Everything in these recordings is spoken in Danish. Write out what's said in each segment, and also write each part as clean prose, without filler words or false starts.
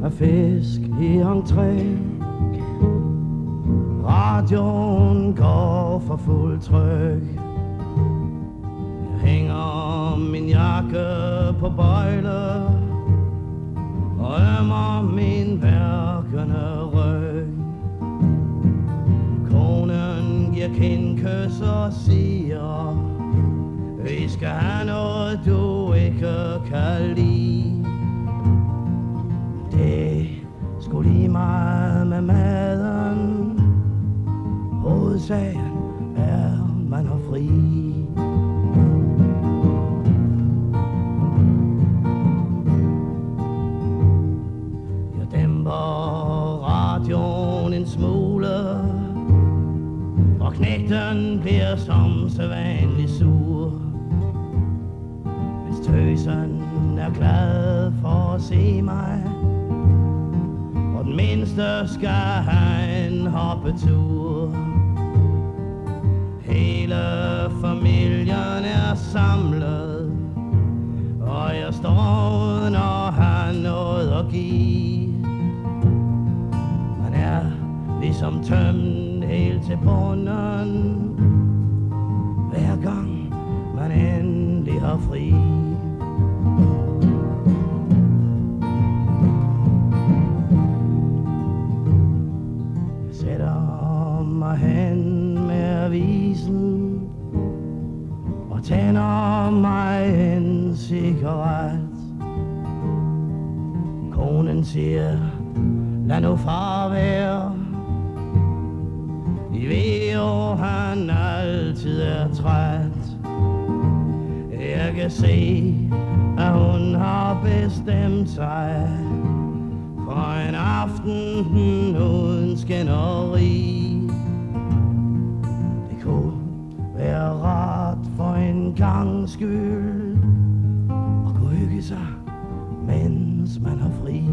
af fisk i entréen. Radioen går for fuld tryk. Jeg hænger min jakke på bøjle og ømmer min værkende ryg. Konen giver kindkys og siger, vi skal have noget du ikke kan lide. Det skulle lige meget med maden. Hovedsagen er, man har fri. Jeg dæmper radioen en smule, og knægten bliver som sædvanlig sur. Mens tøsen er glad for at se mig, og den mindste skal have en hoppetur. Hele familien er samlet, og jeg står uden at have noget at give. Man er ligesom tømt helt til bunden, hver gang man endelig har fri. Jeg sætter mig hen med avisen og tænder mig en cigaret. Konen siger, lad nu far være. I ved jo, han altid er træt. Jeg kan se, at hun har bestemt sig for en aften uden skænderi. Det kunne være rart for en gang skyld at kunne hygge sig, mens man har fri.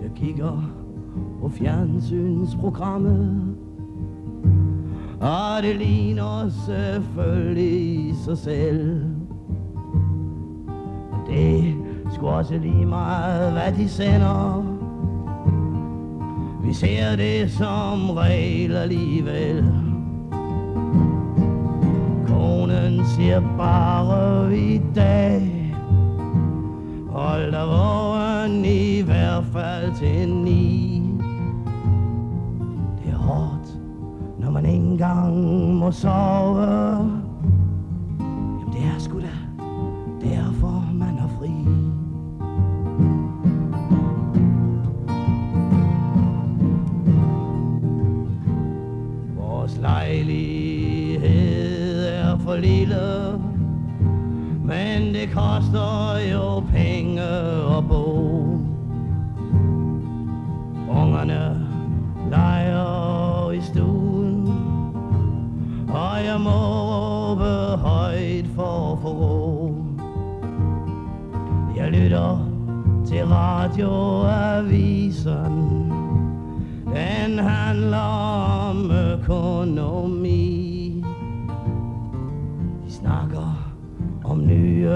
Jeg kigger på fjernsynsprogrammet, og det ligner selvfølgelig sig selv. Og det skulle også lige meget, hvad de sender. Vi ser det som regel alligevel. Konen siger bare i dag, hold dig vågen i hvert fald til 9. Det er hårdt, når man ikke engang må sove. Jamen det er sgu da derfor man har fri. Vores lejlighed er for lille, men det koster jo penge at bo. Ungerne leger i stuen, og jeg må råbe højt for at få ro. Jeg lytter til radioavisen, den handler om økonomi. De snakker om nye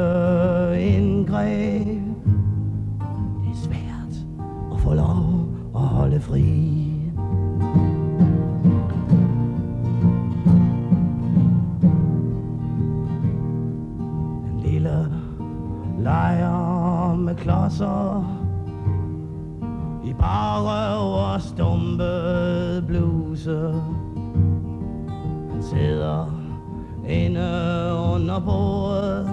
indgreb. Det er svært at få lov at holde fri. Den lille leger med klodser i bare røv og stumpe bluse. Han sidder inde under bordet,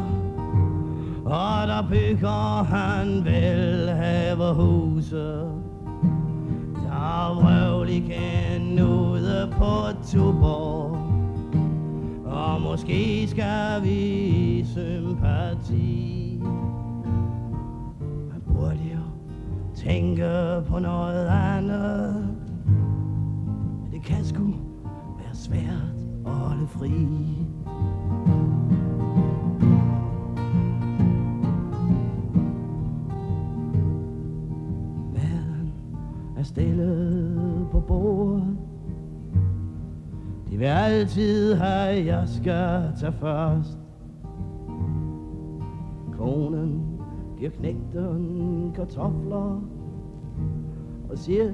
og der bygger han velhaverhuse. Der er vrøvl igen ude på Tuborg, og måske skal vi sympati. Man burde jo tænke på noget andet, men det kan sgu være svært at holde fri. Maden er stille på bordet. De vil alle altid have, jeg skal tage først. Konen giver knægten kartofler og siger,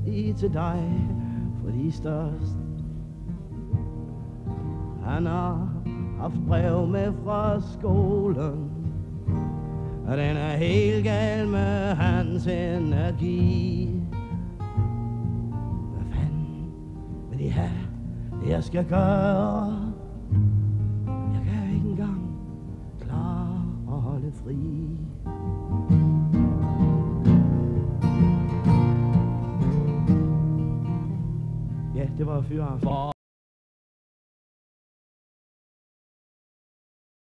de er til dig, for de er størst. Han har haft brev med fra skolen, og den er helt gal med hans energi. Hvad fanden vil de have, jeg skal gøre? Jeg kan ikke engang klare at holde fri. Ja, det var fyraften.